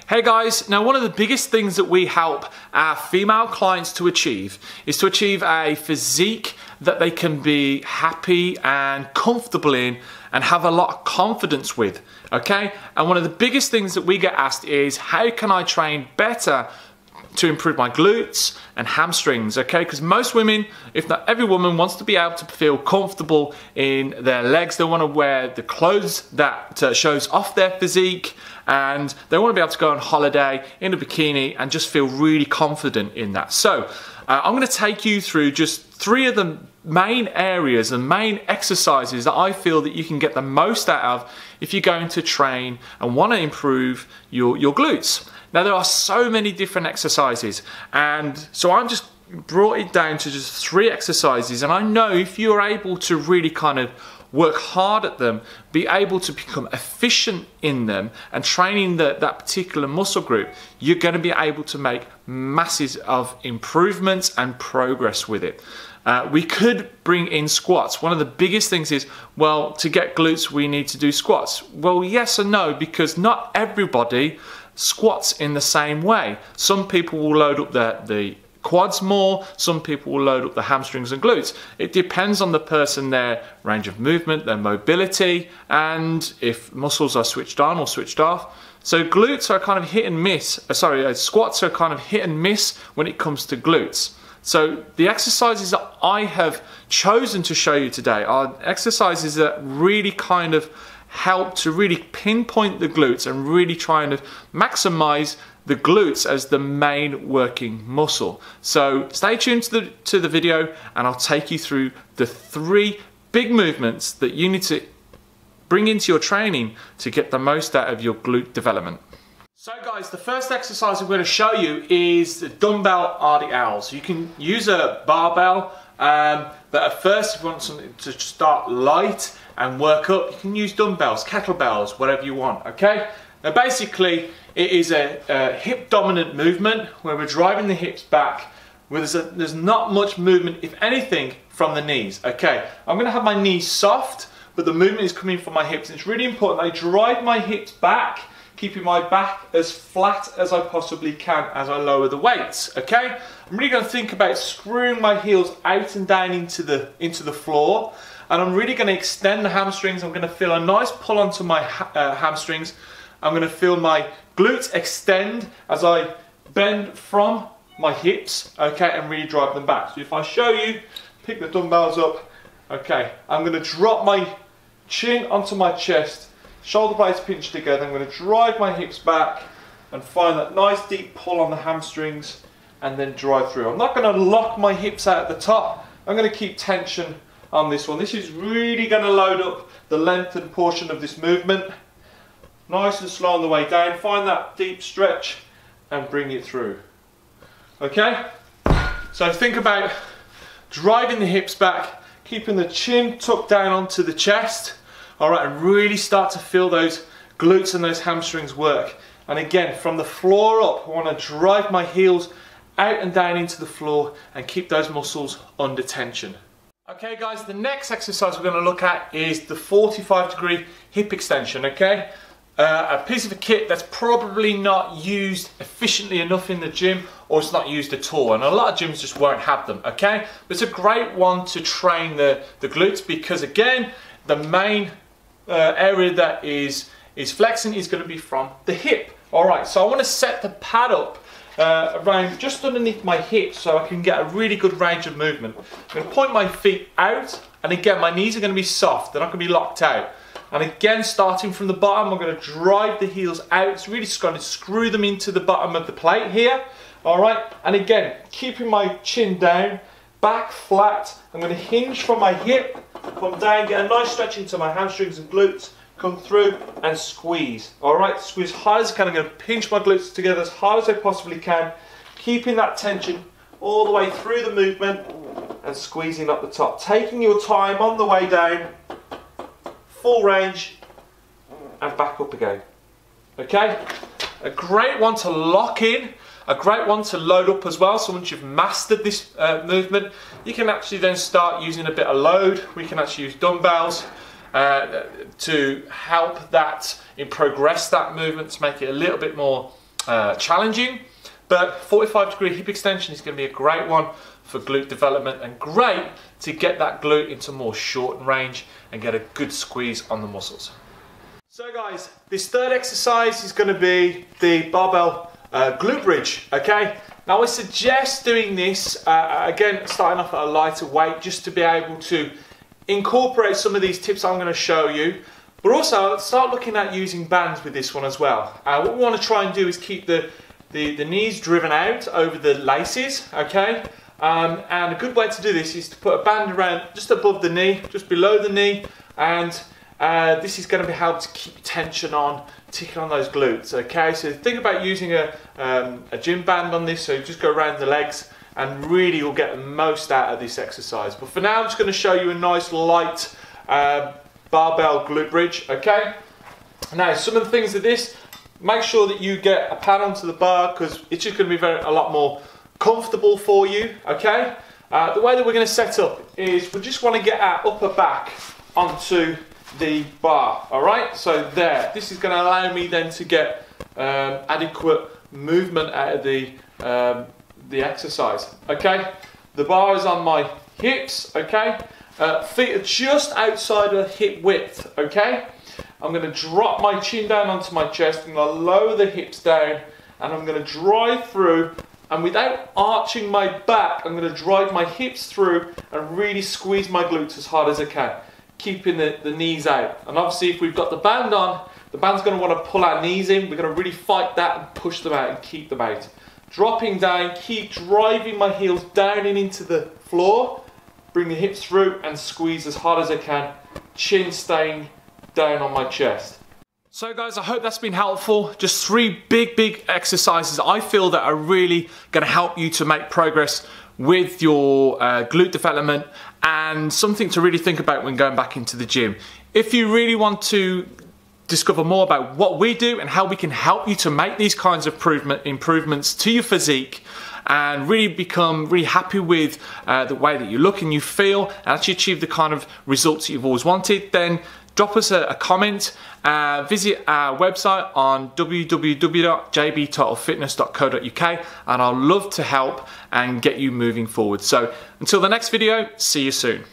Hey guys, now one of the biggest things that we help our female clients to achieve is to achieve a physique that they can be happy and comfortable in and have a lot of confidence with, okay? And one of the biggest things that we get asked is, how can I train better to improve my glutes and hamstrings, okay? Because most women, if not every woman, wants to be able to feel comfortable in their legs. They want to wear the clothes that shows off their physique, and they want to be able to go on holiday in a bikini and just feel really confident in that. So I'm going to take you through just 3 of the main areas and main exercises that I feel that you can get the most out of if you're going to train and want to improve your glutes. Now there are so many different exercises, and so I'm just brought it down to just 3 exercises, and I know if you're able to really kind of work hard at them, be able to become efficient in them and training that particular muscle group, you're going to be able to make masses of improvements and progress with it. We could bring in squats. One of the biggest things is, well, to get glutes we need to do squats. Well, yes and no, because not everybody squats in the same way. Some people will load up the quads more, some people will load up the hamstrings and glutes. It depends on the person, their range of movement, their mobility, and if muscles are switched on or switched off. So glutes are kind of hit and miss, squats are kind of hit and miss when it comes to glutes. So the exercises that I have chosen to show you today are exercises that really kind of help to really pinpoint the glutes and really trying to maximize the glutes as the main working muscle. So stay tuned to the video, and I'll take you through the 3 big movements that you need to bring into your training to get the most out of your glute development. So guys, the first exercise I'm going to show you is the dumbbell RDLs. You can use a barbell, but at first if you want something to start light and work up, you can use dumbbells, kettlebells, whatever you want, okay? Now basically, it is a hip dominant movement where we're driving the hips back, where there's not much movement, if anything, from the knees, okay? I'm gonna have my knees soft, but the movement is coming from my hips. And it's really important I drive my hips back, keeping my back as flat as I possibly can as I lower the weights, okay? I'm really gonna think about screwing my heels out and down into the floor, and I'm really gonna extend the hamstrings. I'm gonna feel a nice pull onto my hamstrings. I'm gonna feel my glutes extend as I bend from my hips, okay, and really drive them back. So if I show you, pick the dumbbells up, okay, I'm gonna drop my chin onto my chest, shoulder blades pinched together. I'm gonna drive my hips back and find that nice deep pull on the hamstrings and then drive through. I'm not gonna lock my hips out at the top. I'm gonna keep tension on this one. This is really gonna load up the lengthened portion of this movement. Nice and slow on the way down. Find that deep stretch and bring it through. Okay? So think about driving the hips back, keeping the chin tucked down onto the chest. Alright, and really start to feel those glutes and those hamstrings work. And again, from the floor up, I want to drive my heels out and down into the floor and keep those muscles under tension. Okay guys, the next exercise we're going to look at is the 45-degree hip extension, okay? A piece of a kit that's probably not used efficiently enough in the gym, or it's not used at all, and a lot of gyms just won't have them, okay? But it's a great one to train the glutes, because again, the main area that is flexing is going to be from the hip. Alright, so I want to set the pad up around just underneath my hips so I can get a really good range of movement. I'm going to point my feet out, and again my knees are going to be soft, they're not going to be locked out. And again, starting from the bottom, I'm going to drive the heels out. It's really just going to screw them into the bottom of the plate here. Alright, and again, keeping my chin down, back flat. I'm going to hinge from my hip, come down, get a nice stretch into my hamstrings and glutes, come through and squeeze. Alright, squeeze hard as I can. I'm going to pinch my glutes together as hard as I possibly can, keeping that tension all the way through the movement and squeezing up the top. Taking your time on the way down, full range, and back up again. Okay? A great one to lock in, a great one to load up as well. So once you've mastered this movement, you can actually then start using a bit of load. We can actually use dumbbells to help that, progress that movement, to make it a little bit more challenging, but 45-degree hip extension is going to be a great one for glute development and great to get that glute into more shortened range and get a good squeeze on the muscles. So guys, this third exercise is going to be the barbell glute bridge, okay? Now I suggest doing this, again, starting off at a lighter weight, just to be able to incorporate some of these tips I'm going to show you, but also start looking at using bands with this one as well. What we want to try and do is keep the knees driven out over the laces, okay? And a good way to do this is to put a band around just above the knee, just below the knee, and this is going to help to keep tension on, ticking on those glutes, okay? So think about using a gym band on this, so you just go around the legs and really you'll get the most out of this exercise. But for now I'm just going to show you a nice light barbell glute bridge, okay? Now some of the things of this, make sure that you get a pad onto the bar because it's just going to be a lot more comfortable for you, okay? The way that we're going to set up is we just want to get our upper back onto the bar, all right? So there, this is going to allow me then to get adequate movement out of the exercise, okay? The bar is on my hips, okay? Feet are just outside of hip width, okay? I'm going to drop my chin down onto my chest and I'll lower the hips down and I'm going to drive through, and without arching my back, I'm going to drive my hips through and really squeeze my glutes as hard as I can, keeping the knees out. And obviously if we've got the band on, the band's going to want to pull our knees in. We're going to really fight that and push them out and keep them out. Dropping down, keep driving my heels down and into the floor, bring the hips through and squeeze as hard as I can, chin staying down on my chest. So guys, I hope that's been helpful. Just 3 big exercises I feel that are really going to help you to make progress with your glute development, and something to really think about when going back into the gym. If you really want to discover more about what we do and how we can help you to make these kinds of improvements to your physique and really become really happy with the way that you look and you feel and actually achieve the kind of results that you've always wanted, then drop us a comment, visit our website on www.jbtotalfitness.co.uk, and I'll love to help and get you moving forward. So until the next video, see you soon.